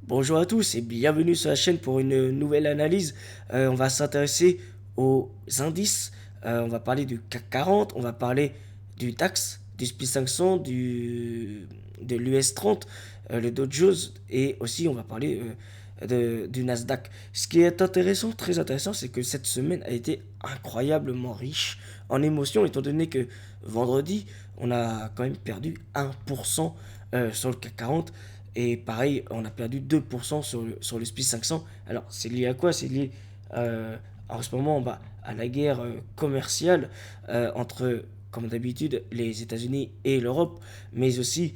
Bonjour à tous et bienvenue sur la chaîne pour une nouvelle analyse. On va s'intéresser aux indices, on va parler du CAC 40, on va parler du DAX, du SPI 500, de l'US 30, le Dow Jones et aussi on va parler du Nasdaq. Ce qui est intéressant, très intéressant, c'est que cette semaine a été incroyablement riche en émotions étant donné que vendredi on a quand même perdu 1% sur le CAC 40. Et pareil, on a perdu 2% sur le SPI 500. Alors, c'est lié à quoi? C'est lié en ce moment bah, à la guerre commerciale entre, comme d'habitude, les États-Unis et l'Europe, mais aussi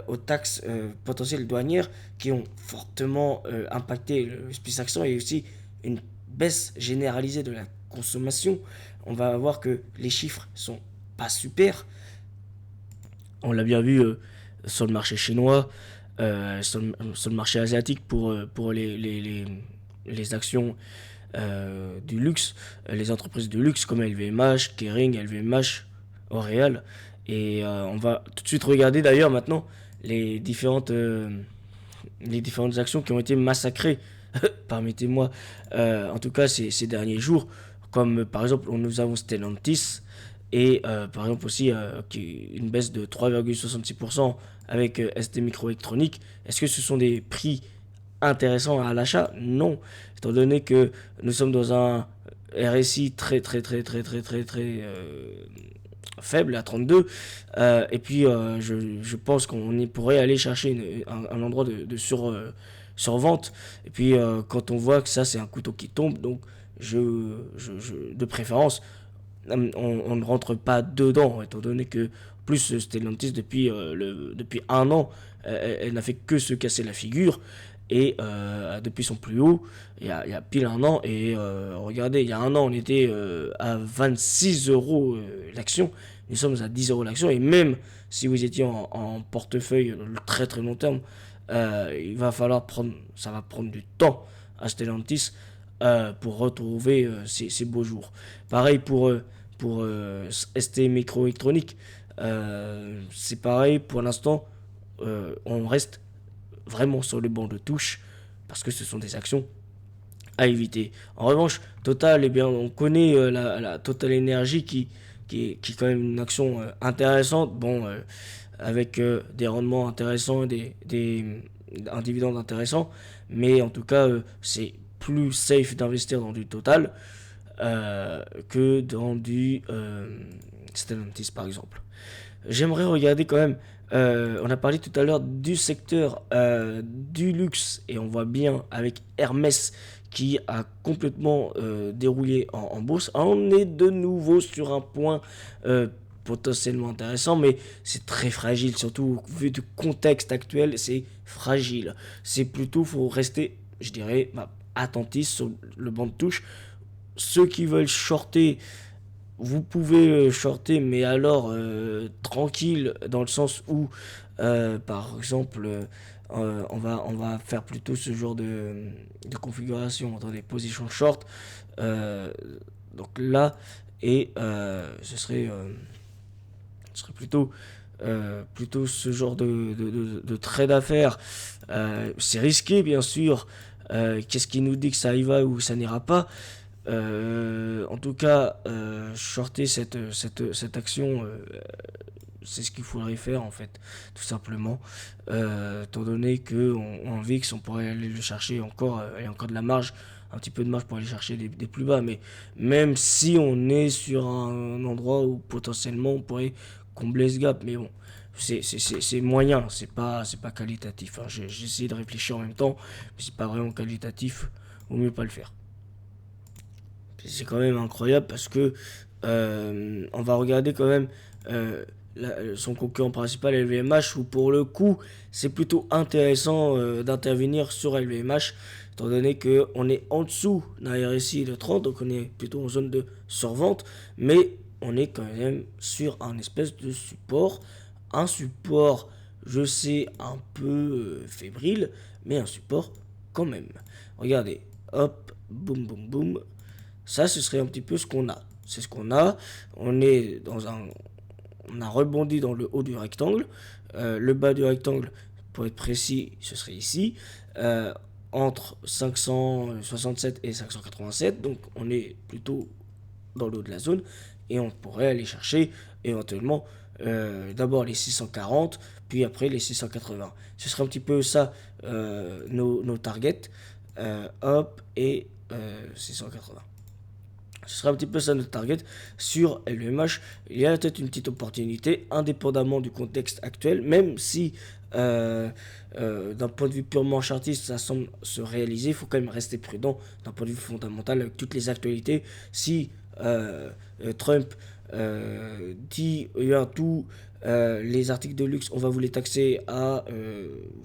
aux taxes potentielles douanières qui ont fortement impacté le SPI 500 et aussi une baisse généralisée de la consommation. On va voir que les chiffres sont pas super. On l'a bien vu sur le marché chinois, sur le marché asiatique pour les actions du luxe, les entreprises de luxe comme LVMH, Kering, LVMH, L'Oréal. Et on va tout de suite regarder d'ailleurs maintenant les différentes, euh, les différentes actions qui ont été massacrées, permettez-moi, en tout cas ces derniers jours, comme par exemple nous avons Stellantis, et par exemple aussi une baisse de 3,66% avec ST Microélectronique. Est-ce que ce sont des prix intéressants à l'achat? Non, étant donné que nous sommes dans un RSI très faible à 32 et puis je pense qu'on pourrait aller chercher un endroit de survente et puis quand on voit que ça c'est un couteau qui tombe donc de préférence on ne rentre pas dedans, étant donné que plus Stellantis depuis un an, elle n'a fait que se casser la figure. Et depuis son plus haut, il y a pile un an, et regardez, il y a un an, on était à 26 euros l'action, nous sommes à 10 euros l'action, et même si vous étiez en portefeuille très très long terme, ça va prendre du temps à Stellantis pour retrouver ces beaux jours. Pareil pour ST Microélectronique. C'est pareil pour l'instant. On reste vraiment sur le banc de touche parce que ce sont des actions à éviter. En revanche, Total, eh bien, on connaît la Total Energy qui est quand même une action intéressante. Bon, avec des rendements intéressants, un dividende intéressant, mais en tout cas, c'est plus safe d'investir dans du Total que dans du Stellantis par exemple. J'aimerais regarder quand même, on a parlé tout à l'heure du secteur du luxe et on voit bien avec Hermès qui a complètement déroulé en bourse. On est de nouveau sur un point potentiellement intéressant, mais c'est très fragile, surtout vu du contexte actuel, c'est fragile. C'est plutôt, faut rester, je dirais, attentif sur le banc de touche. Ceux qui veulent shorter, vous pouvez shorter, mais alors tranquille, dans le sens où, par exemple, on va faire plutôt ce genre de configuration dans des positions short. Euh, donc là, et ce serait plutôt ce genre de trade à faire. C'est risqué, bien sûr. Qu'est-ce qui nous dit que ça y va ou ça n'ira pas? En tout cas, shorter cette action, c'est ce qu'il faudrait faire en fait, tout simplement. Étant donné qu'en VIX, on pourrait aller le chercher encore, il y a encore de la marge, un petit peu de marge pour aller chercher des plus bas, mais même si on est sur un endroit où potentiellement on pourrait combler ce gap, mais bon, c'est moyen, c'est pas qualitatif. Hein. J'ai essayé de réfléchir en même temps, mais c'est pas vraiment qualitatif, vaut mieux pas le faire. C'est quand même incroyable parce que on va regarder quand même son concurrent principal LVMH où pour le coup c'est plutôt intéressant d'intervenir sur LVMH étant donné qu'on est en dessous d'un RSI de 30 donc on est plutôt en zone de survente mais on est quand même sur un espèce de support, un support je sais un peu fébrile mais un support quand même. Regardez, hop, boum boum boum, ça, ce serait un petit peu ce qu'on a. C'est ce qu'on a. On est dans un, on a rebondi dans le haut du rectangle. Le bas du rectangle, pour être précis, ce serait ici. euh, entre 567 et 587, donc on est plutôt dans le haut de la zone, et on pourrait aller chercher éventuellement d'abord les 640, puis après les 680. Ce serait un petit peu ça nos targets, hop, et 680. Ce sera un petit peu ça notre target sur LVMH. Il y a peut-être une petite opportunité, indépendamment du contexte actuel, même si d'un point de vue purement chartiste, ça semble se réaliser. Il faut quand même rester prudent d'un point de vue fondamental avec toutes les actualités. Si Trump dit, il y a tout, les articles de luxe, on va vous les taxer à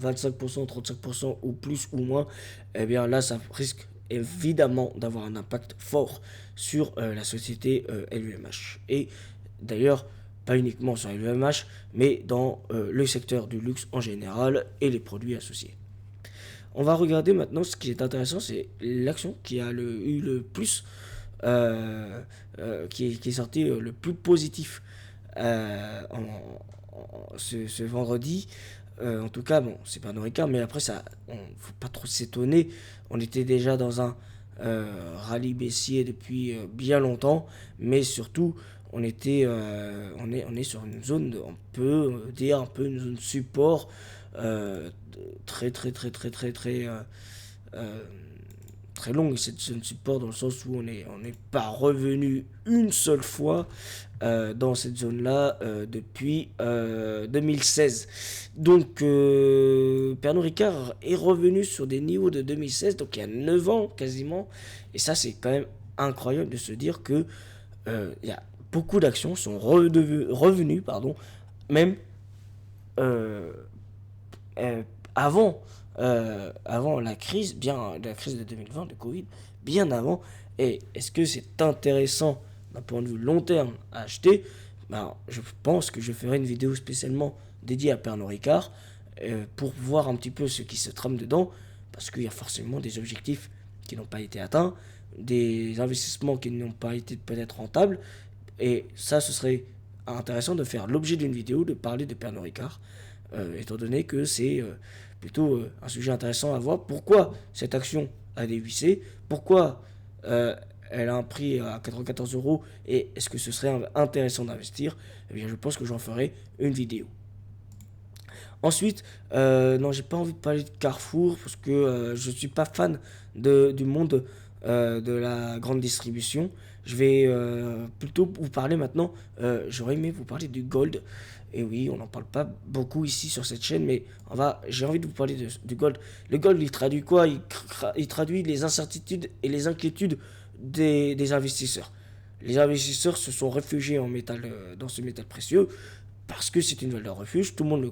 25%, 35% ou plus ou moins, eh bien là, ça risque évidemment d'avoir un impact fort sur la société LVMH. Et d'ailleurs, pas uniquement sur LVMH, mais dans le secteur du luxe en général et les produits associés. On va regarder maintenant ce qui est intéressant, c'est l'action qui a eu le plus, qui est sorti le plus positif ce vendredi. En tout cas, bon, c'est pas Ricard, mais après, ça, faut pas trop s'étonner. On était déjà dans un rallye baissier depuis bien longtemps, mais surtout, on est sur une zone, on peut dire un peu une zone support très très très très très très euh, très longue, cette zone support, dans le sens où on n'est pas revenu une seule fois dans cette zone-là depuis 2016. Donc, Pernod Ricard est revenu sur des niveaux de 2016, donc il y a 9 ans quasiment. Et ça, c'est quand même incroyable de se dire que il y a beaucoup d'actions sont revenues, pardon, même euh, avant, avant la crise, bien la crise de 2020, de Covid, bien avant. Et est-ce que c'est intéressant d'un point de vue long terme à acheter? Ben, je pense que je ferai une vidéo spécialement dédiée à Pernod Ricard pour voir un petit peu ce qui se trame dedans, parce qu'il y a forcément des objectifs qui n'ont pas été atteints, des investissements qui n'ont pas été peut-être rentables, et ça, ce serait intéressant de faire l'objet d'une vidéo, de parler de Pernod Ricard, étant donné que c'est plutôt un sujet intéressant à voir. Pourquoi cette action a dévissé? Pourquoi elle a un prix à 94 euros? Et est-ce que ce serait intéressant d'investir? Eh bien, je pense que j'en ferai une vidéo. Ensuite, non, j'ai pas envie de parler de Carrefour parce que je suis pas fan du monde de la grande distribution. Je vais plutôt vous parler maintenant. J'aurais aimé vous parler du gold. Et oui, on n'en parle pas beaucoup ici sur cette chaîne, mais j'ai envie de vous parler du gold. Le gold, il traduit quoi? Il traduit les incertitudes et les inquiétudes des investisseurs. Les investisseurs se sont réfugiés dans ce métal précieux parce que c'est une valeur refuge, tout le monde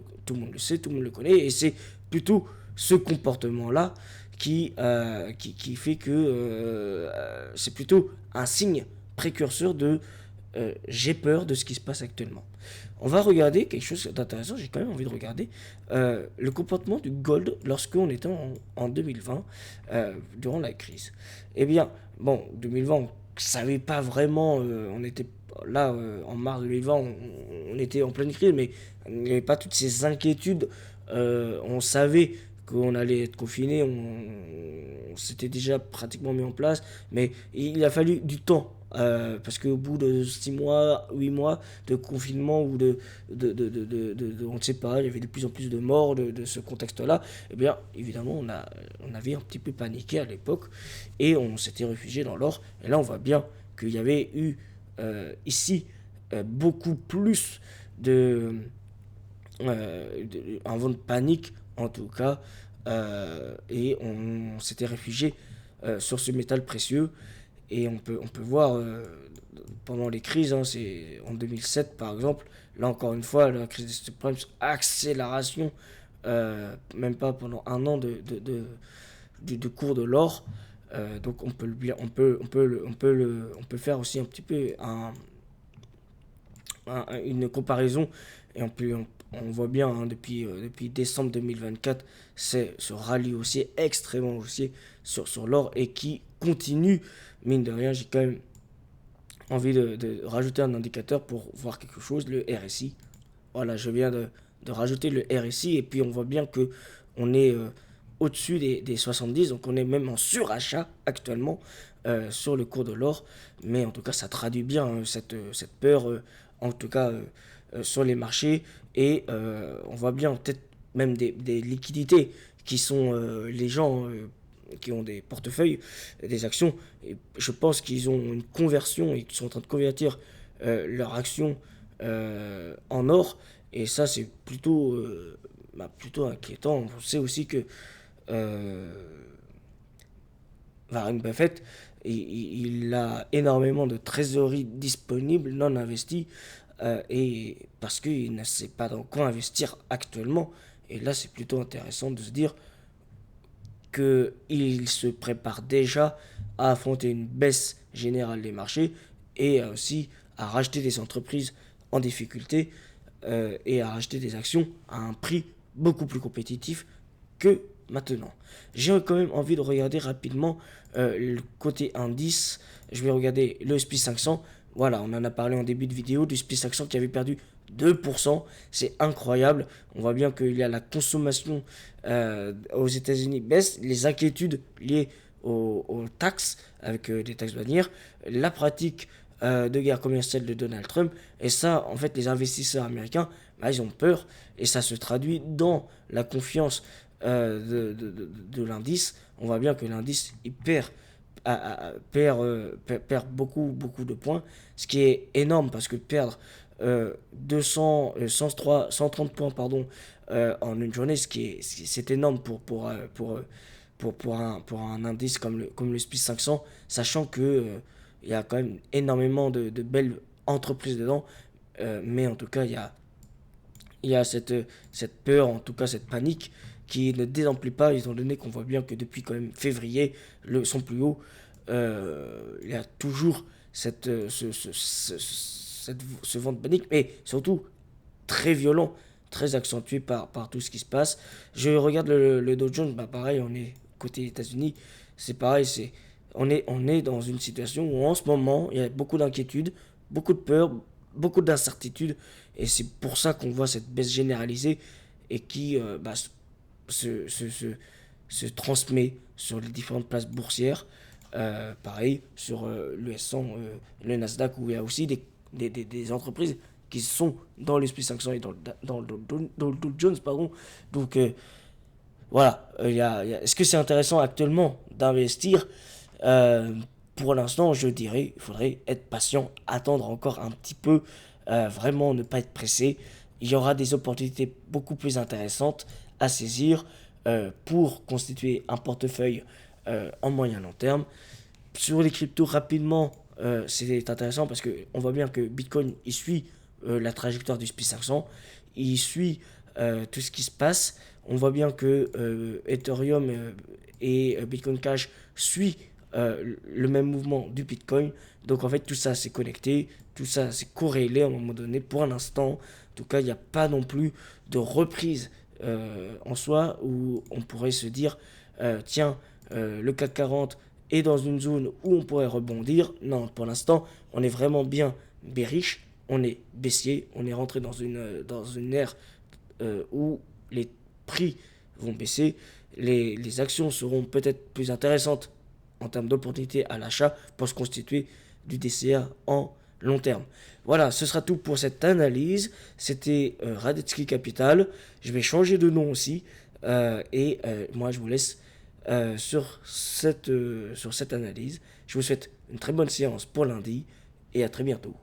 le sait, tout le monde le connaît, et c'est plutôt ce comportement-là qui fait que c'est plutôt un signe précurseur de j'ai peur de ce qui se passe actuellement. On va regarder quelque chose d'intéressant, j'ai quand même envie de regarder le comportement du gold lorsqu'on était en 2020, durant la crise. Eh bien, bon, 2020, on ne savait pas vraiment, on était là, en mars 2020, on était en pleine crise, mais il n'y avait pas toutes ces inquiétudes. On savait qu'on allait être confiné, on s'était déjà pratiquement mis en place, mais il a fallu du temps. Parce qu'au bout de 6 mois, 8 mois de confinement ou on ne sait pas, il y avait de plus en plus de morts de ce contexte-là, eh bien, évidemment, on avait un petit peu paniqué à l'époque et on s'était réfugié dans l'or. Et là, on voit bien qu'il y avait eu ici beaucoup plus de, un vent de panique en tout cas, et on s'était réfugié sur ce métal précieux. Et on peut voir pendant les crises, hein, c'est en 2007 par exemple, là encore une fois, la crise des subprimes, accélération, même pas pendant un an de cours de l'or. Donc on peut faire aussi un petit peu une comparaison, et on voit bien, hein, depuis décembre 2024, c'est ce rallye haussier extrêmement haussier sur l'or, et qui continue. Mine de rien, j'ai quand même envie de rajouter un indicateur pour voir quelque chose, le RSI. Voilà, je viens de rajouter le RSI, et puis on voit bien que on est au-dessus des 70, donc on est même en surachat actuellement sur le cours de l'or, mais en tout cas ça traduit bien cette peur, en tout cas sur les marchés, et on voit bien peut-être même des liquidités qui sont les gens qui ont des portefeuilles, des actions, et je pense qu'ils ont une conversion et qu'ils sont en train de convertir leurs actions en or, et ça c'est plutôt inquiétant. On sait aussi que euh, Warren Buffett, il a énormément de trésorerie disponible, non investie, et parce qu'il ne sait pas dans quoi investir actuellement. Et là, c'est plutôt intéressant de se dire qu'il se prépare déjà à affronter une baisse générale des marchés et aussi à racheter des entreprises en difficulté et à racheter des actions à un prix beaucoup plus compétitif que maintenant. J'ai quand même envie de regarder rapidement le côté indice. Je vais regarder le SPY 500. Voilà, on en a parlé en début de vidéo du SPY 500 qui avait perdu 2%. C'est incroyable. On voit bien qu'il y a la consommation aux États-Unis baisse, les inquiétudes liées aux taxes, avec des taxes douanières, la pratique de guerre commerciale de Donald Trump. Et ça, en fait, les investisseurs américains, bah, ils ont peur. Et ça se traduit dans la confiance de l'indice. On voit bien que l'indice, il perd beaucoup de points, ce qui est énorme parce que perdre 130 points pardon, en une journée, c'est énorme pour un indice comme le SPY 500, sachant que il y a quand même énormément de belles entreprises dedans, mais en tout cas il y a cette peur, en tout cas cette panique qui ne désemplit pas, étant donné qu'on voit bien que depuis quand même février, son plus haut, il y a toujours ce vent de panique, mais surtout très violent, très accentué par tout ce qui se passe. Je regarde le Dow Jones, bah pareil, on est côté États-Unis, c'est pareil, on est dans une situation où en ce moment, il y a beaucoup d'inquiétudes, beaucoup de peur, beaucoup d'incertitudes, et c'est pour ça qu'on voit cette baisse généralisée et qui se, se, se, se transmet sur les différentes places boursières. Pareil, sur le S100, le Nasdaq, où il y a aussi des entreprises qui sont dans le SP500 et dans le Dow Jones, pardon. Donc, voilà. Est-ce que c'est intéressant actuellement d'investir? Euh, pour l'instant, je dirais, il faudrait être patient, attendre encore un petit peu, vraiment ne pas être pressé. Il y aura des opportunités beaucoup plus intéressantes à saisir pour constituer un portefeuille en moyen long terme. Sur les cryptos, rapidement, c'est intéressant parce qu'on voit bien que Bitcoin, il suit la trajectoire du SP500, il suit tout ce qui se passe. On voit bien que Ethereum et Bitcoin Cash suit le même mouvement du Bitcoin. Donc en fait, tout ça c'est connecté, tout ça c'est corrélé à un moment donné. Pour l'instant, en tout cas, il n'y a pas non plus de reprise en soi où on pourrait se dire, tiens, le CAC 40 est dans une zone où on pourrait rebondir. Non, pour l'instant, on est vraiment bien bearish, on est baissier, on est rentré dans une ère où les prix vont baisser, les actions seront peut-être plus intéressantes en termes d'opportunités à l'achat pour se constituer du DCA en long terme. Voilà, ce sera tout pour cette analyse. C'était Radetzky Capital. Je vais changer de nom aussi. Et moi, je vous laisse sur cette analyse. Je vous souhaite une très bonne séance pour lundi et à très bientôt.